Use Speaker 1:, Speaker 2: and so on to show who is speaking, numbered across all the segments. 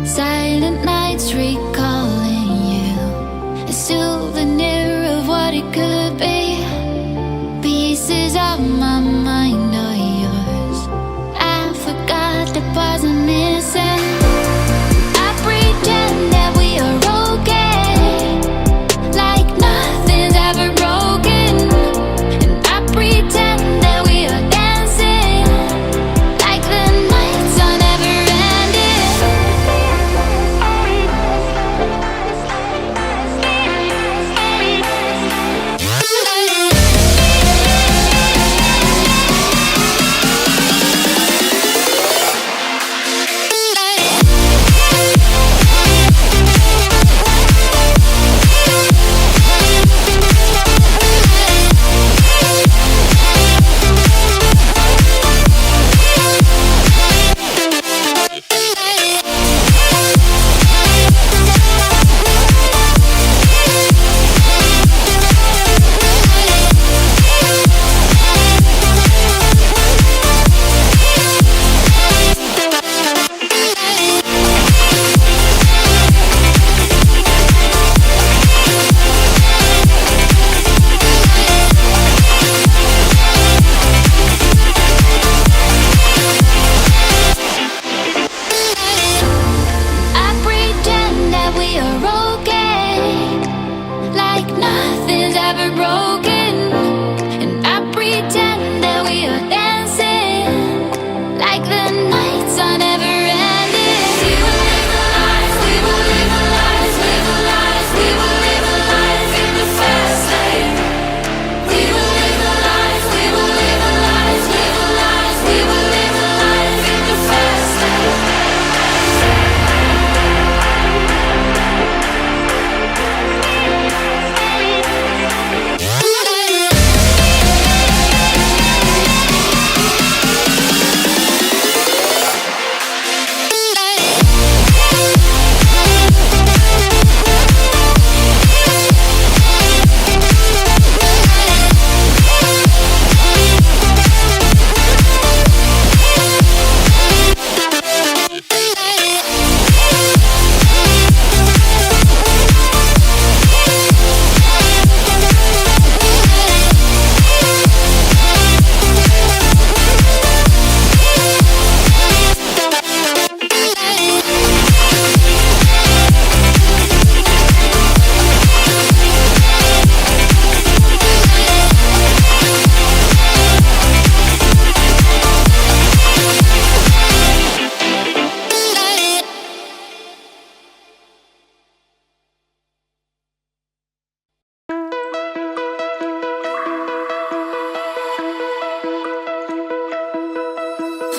Speaker 1: Silent nights recalling you, a souvenir of what it could be. Pieces of my mind are yours. I forgot the parts I'm missing. I pretend that we are okay, like nothing's ever broken. And I pretend that we are dancing, like the nights are never ending. I pretend that we are okay, like nothing's ever broken. And I pretend that we are dancing, like the nights are never ending. We will live our lives, we will live our lives, live our lives. We will live our lives in the fast lane. We will live our lives, we will live our lives, live our lives. We will live our lives in the fast lane.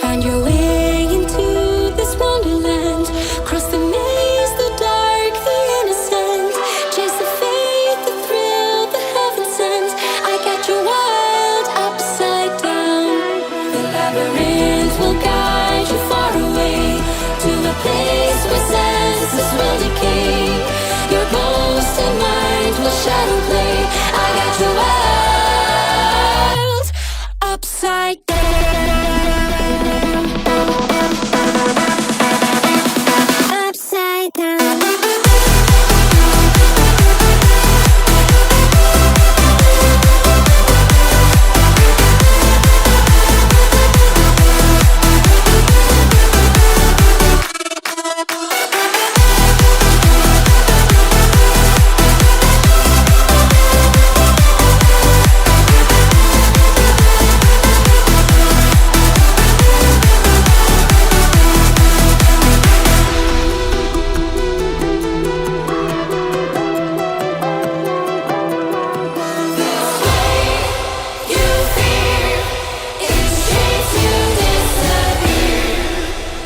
Speaker 2: Find your way into this wonderland. Cross the maze, the dark, the innocent. Chase the faith, the thrill, the heaven sent. I got you wild upside down. The labyrinth will guide you far away to a place where senses will decay. Your ghost and mind will shadow play. I got you wild upside down. Upside down.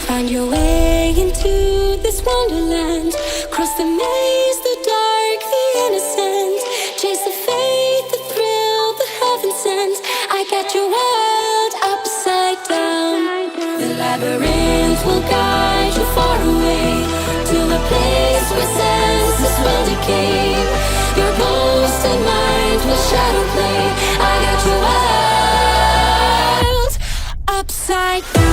Speaker 2: Find your way into this wonderland. Cross the maze, the dark, the innocent. Chase the faith, the thrill, the heaven sent. I got you wild upside down. The labyrinth will guide you far away to a place where senses will decay. Your ghost and mind will shadow play. I got you wild upside down.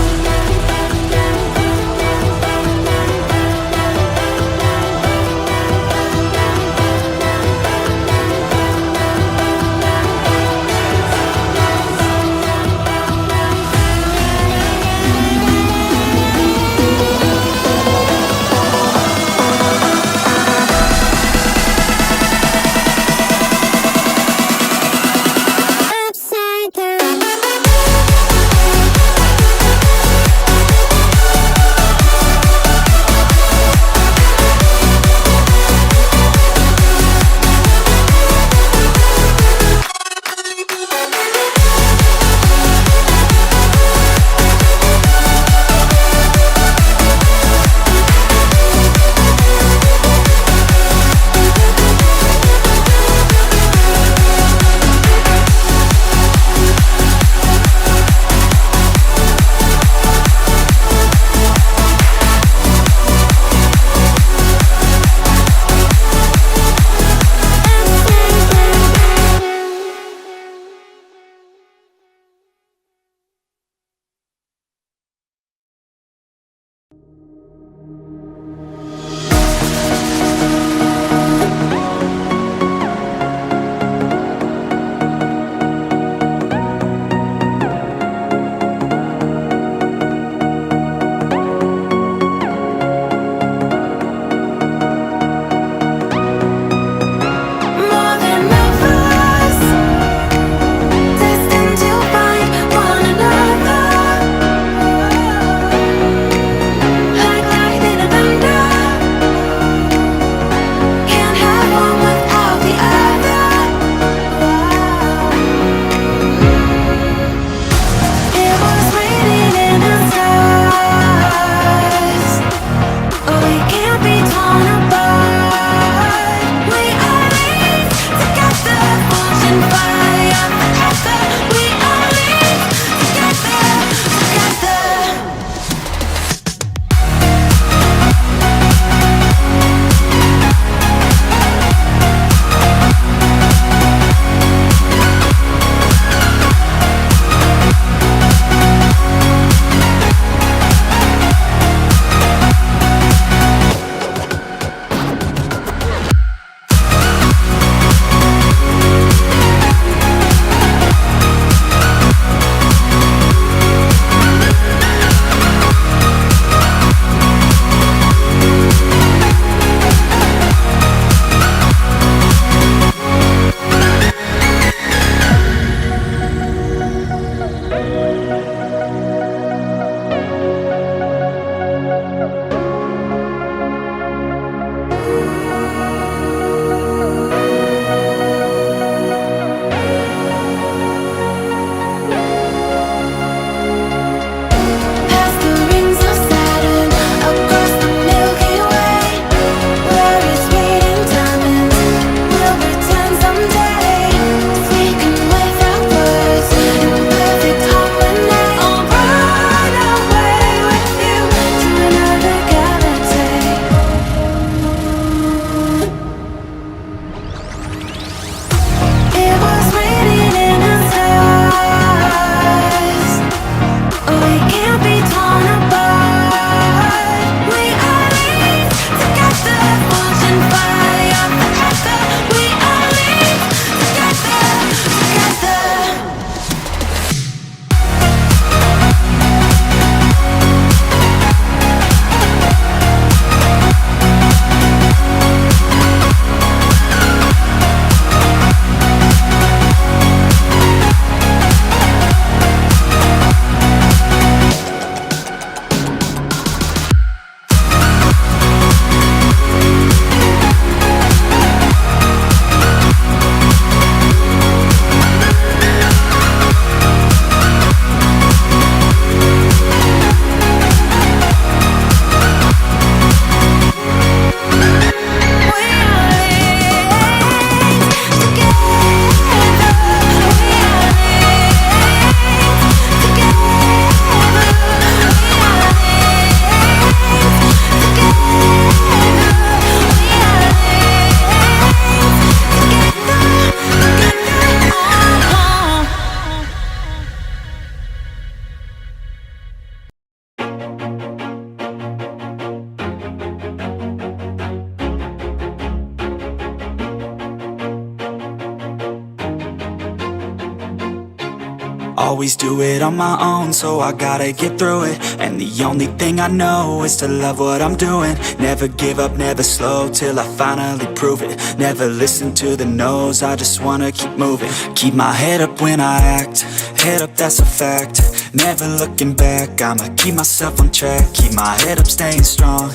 Speaker 3: Always do it on my own, so I gotta get through it. And the only thing I know is to love what I'm doing. Never give up, never slow, till I finally prove it. Never listen to the no's, I just wanna keep moving. Keep my head up when I act, head up, that's a fact. Never looking back, I'ma keep myself on track. Keep my head up, staying strong,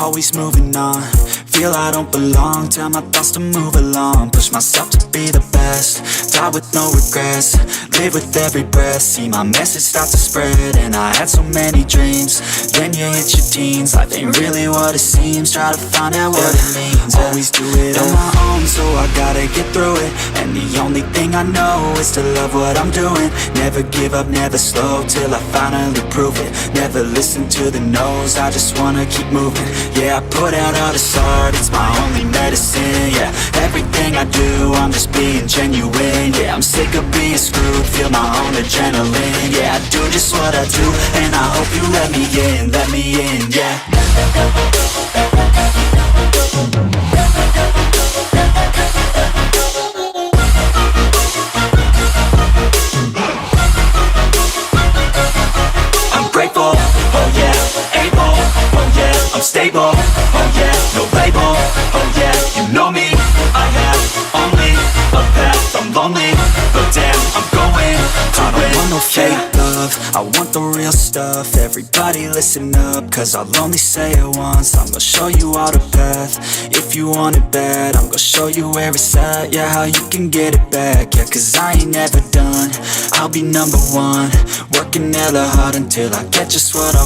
Speaker 3: always moving on. Feel I don't belong, tell my thoughts to move along. Push myself to be the best, die with no regrets. Live with every breath, see my message start to spread. And I had so many dreams, then you hit your teens. Life ain't really what it seems, try to find out what it means. Always do it on my own, so I gotta get through it. And the only thing I know is to love what I'm doing. Never give up, never slow, till I finally prove it. Never listen to the no's, I just wanna keep moving. Yeah, I put out all this art, it's my only medicine. Yeah, everything I do, I'm just being genuine. Yeah, I'm sick of being screwed, feel my own adrenaline. Yeah, I do just what I do, and I hope you let me in, yeah. I'm grateful, oh yeah, able, oh yeah, I'm stable, oh yeah, no label, oh yeah, you know me, I have only a path, I'm lonely, but damn, I'm going to I don't want no fake love, I want the real stuff. Everybody listen up, cause I'll only say it once. I'm gonna show you all the path, if you want it bad. I'm gonna show you where it's at, yeah, how you can get it back. Yeah, cause I ain't never done, I'll be number one. Working hella hard until I get just what I want.